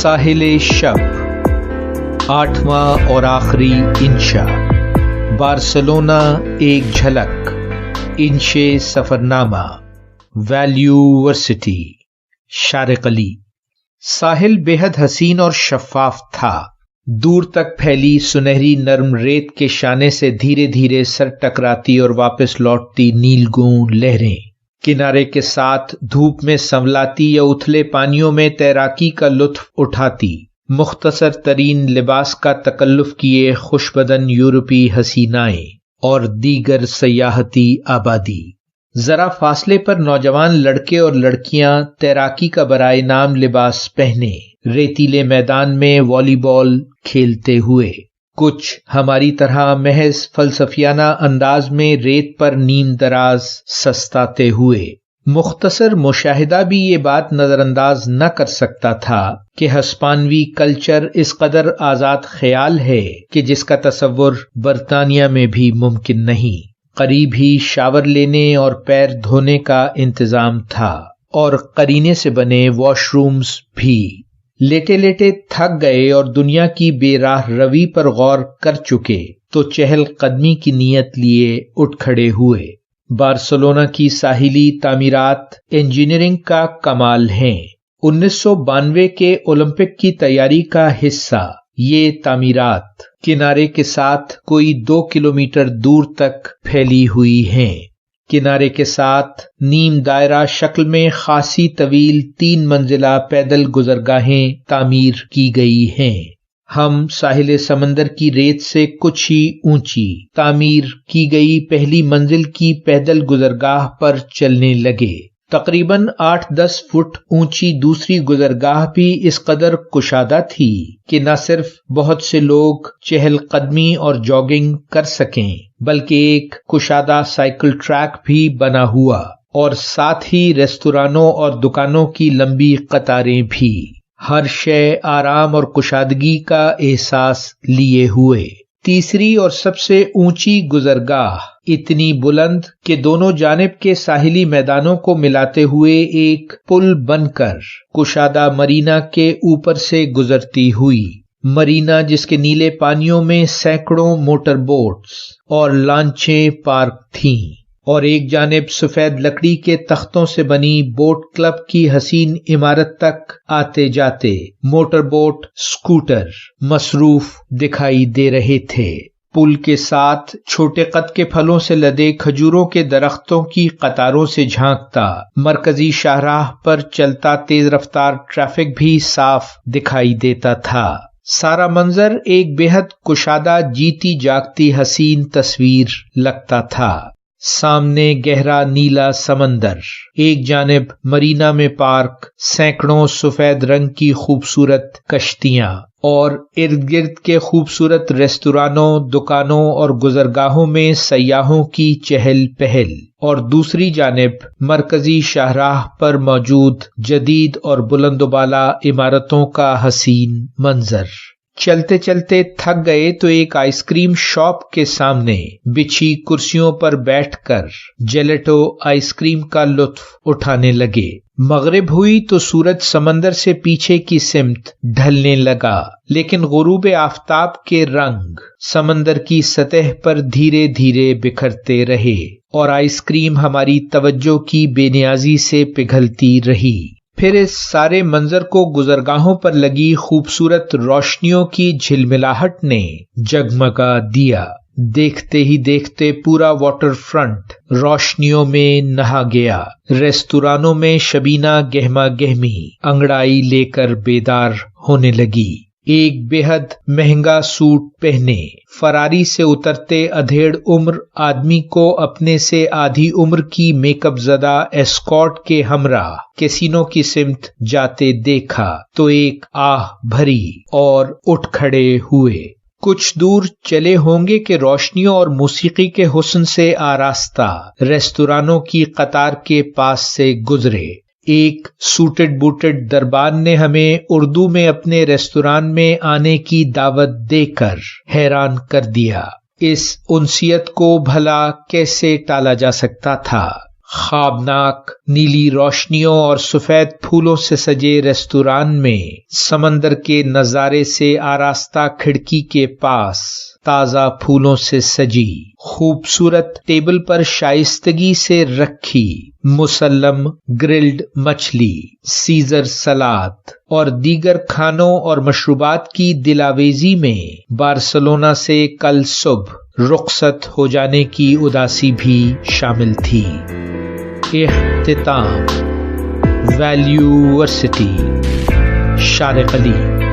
ساحل شب، 8واں اور آخری انشا، بارسلونا ایک جھلک، انشے سفرنامہ، ویلیو ورسٹی، شارق علی۔ ساحل بے حد حسین اور شفاف تھا، دور تک پھیلی سنہری نرم ریت کے شانے سے دھیرے دھیرے سر ٹکراتی اور واپس لوٹتی نیل گون لہریں، کنارے کے ساتھ دھوپ میں سنولاتی یا اتھلے پانیوں میں تیراکی کا لطف اٹھاتی، مختصر ترین لباس کا تکلف کیے خوش بدن یورپی حسینائیں اور دیگر سیاحتی آبادی۔ ذرا فاصلے پر نوجوان لڑکے اور لڑکیاں تیراکی کا برائے نام لباس پہنے ریتیلے میدان میں والی بال کھیلتے ہوئے، کچھ ہماری طرح محض فلسفیانہ انداز میں ریت پر نیم دراز سستاتے ہوئے۔ مختصر مشاہدہ بھی یہ بات نظر انداز نہ کر سکتا تھا کہ ہسپانوی کلچر اس قدر آزاد خیال ہے کہ جس کا تصور برطانیہ میں بھی ممکن نہیں۔ قریب ہی شاور لینے اور پیر دھونے کا انتظام تھا اور قرینے سے بنے واش رومز بھی۔ لیٹے لیٹے تھک گئے اور دنیا کی بے راہ روی پر غور کر چکے تو چہل قدمی کی نیت لیے اٹھ کھڑے ہوئے۔ بارسلونا کی ساحلی تعمیرات انجینئرنگ کا کمال ہیں۔ 1992 کے اولمپک کی تیاری کا حصہ یہ تعمیرات کنارے کے ساتھ کوئی 2 کلومیٹر دور تک پھیلی ہوئی ہیں۔ کنارے کے ساتھ نیم دائرہ شکل میں خاصی طویل 3 منزلہ پیدل گزرگاہیں تعمیر کی گئی ہیں۔ ہم ساحل سمندر کی ریت سے کچھ ہی اونچی تعمیر کی گئی پہلی منزل کی پیدل گزرگاہ پر چلنے لگے۔ تقریباً 8-10 فٹ اونچی دوسری گزرگاہ بھی اس قدر کشادہ تھی کہ نہ صرف بہت سے لوگ چہل قدمی اور جاگنگ کر سکیں بلکہ ایک کشادہ سائیکل ٹریک بھی بنا ہوا، اور ساتھ ہی ریستورانوں اور دکانوں کی لمبی قطاریں بھی، ہر شے آرام اور کشادگی کا احساس لیے ہوئے۔ تیسری اور سب سے اونچی گزرگاہ اتنی بلند کہ دونوں جانب کے ساحلی میدانوں کو ملاتے ہوئے ایک پل بن کر کشادہ مرینا کے اوپر سے گزرتی ہوئی۔ مرینا جس کے نیلے پانیوں میں سینکڑوں موٹر بوٹس اور لانچیں پارک تھیں، اور ایک جانب سفید لکڑی کے تختوں سے بنی بوٹ کلب کی حسین عمارت تک آتے جاتے موٹر بوٹ اسکوٹر مصروف دکھائی دے رہے تھے۔ پل کے ساتھ چھوٹے قد کے پھلوں سے لدے کھجوروں کے درختوں کی قطاروں سے جھانکتا مرکزی شاہراہ پر چلتا تیز رفتار ٹریفک بھی صاف دکھائی دیتا تھا۔ سارا منظر ایک بے حد کشادہ جیتی جاگتی حسین تصویر لگتا تھا۔ سامنے گہرا نیلا سمندر، ایک جانب مرینا میں پارک سینکڑوں سفید رنگ کی خوبصورت کشتیاں، اور ارد گرد کے خوبصورت ریستورانوں، دکانوں اور گزرگاہوں میں سیاحوں کی چہل پہل، اور دوسری جانب مرکزی شاہراہ پر موجود جدید اور بلند و بالا عمارتوں کا حسین منظر۔ چلتے چلتے تھک گئے تو ایک آئس کریم شاپ کے سامنے بچھی کرسیوں پر بیٹھ کر جیلیٹو آئس کریم کا لطف اٹھانے لگے۔ مغرب ہوئی تو سورج سمندر سے پیچھے کی سمت ڈھلنے لگا، لیکن غروب آفتاب کے رنگ سمندر کی سطح پر دھیرے دھیرے بکھرتے رہے اور آئس کریم ہماری توجہ کی بے نیازی سے پگھلتی رہی۔ پھر اس سارے منظر کو گزرگاہوں پر لگی خوبصورت روشنیوں کی جھلملاہٹ نے جگمگا دیا۔ دیکھتے ہی دیکھتے پورا واٹر فرنٹ روشنیوں میں نہا گیا۔ ریستورانوں میں شبینہ گہما گہمی انگڑائی لے کر بیدار ہونے لگی۔ ایک بے حد مہنگا سوٹ پہنے فراری سے اترتے ادھیڑ عمر آدمی کو اپنے سے آدھی عمر کی میک اپ زدہ ایسکارٹ کے ہمراہ کیسینو کی سمت جاتے دیکھا تو ایک آہ بھری اور اٹھ کھڑے ہوئے۔ کچھ دور چلے ہوں گے کہ روشنیوں اور موسیقی کے حسن سے آراستہ ریستورانوں کی قطار کے پاس سے گزرے۔ ایک سوٹڈ بوٹڈ دربان نے ہمیں اردو میں اپنے ریستوران میں آنے کی دعوت دے کر حیران کر دیا۔ اس انسیت کو بھلا کیسے ٹالا جا سکتا تھا؟ خوابناک نیلی روشنیوں اور سفید پھولوں سے سجے ریستوران میں سمندر کے نظارے سے آراستہ کھڑکی کے پاس تازہ پھولوں سے سجی خوبصورت ٹیبل پر شائستگی سے رکھی مسلم گرلڈ مچھلی، سیزر سلاد اور دیگر کھانوں اور مشروبات کی دلاویزی میں بارسلونا سے کل صبح رخصت ہو جانے کی اداسی بھی شامل تھی۔ اختتام ویلیو ورسٹی، شارق علی۔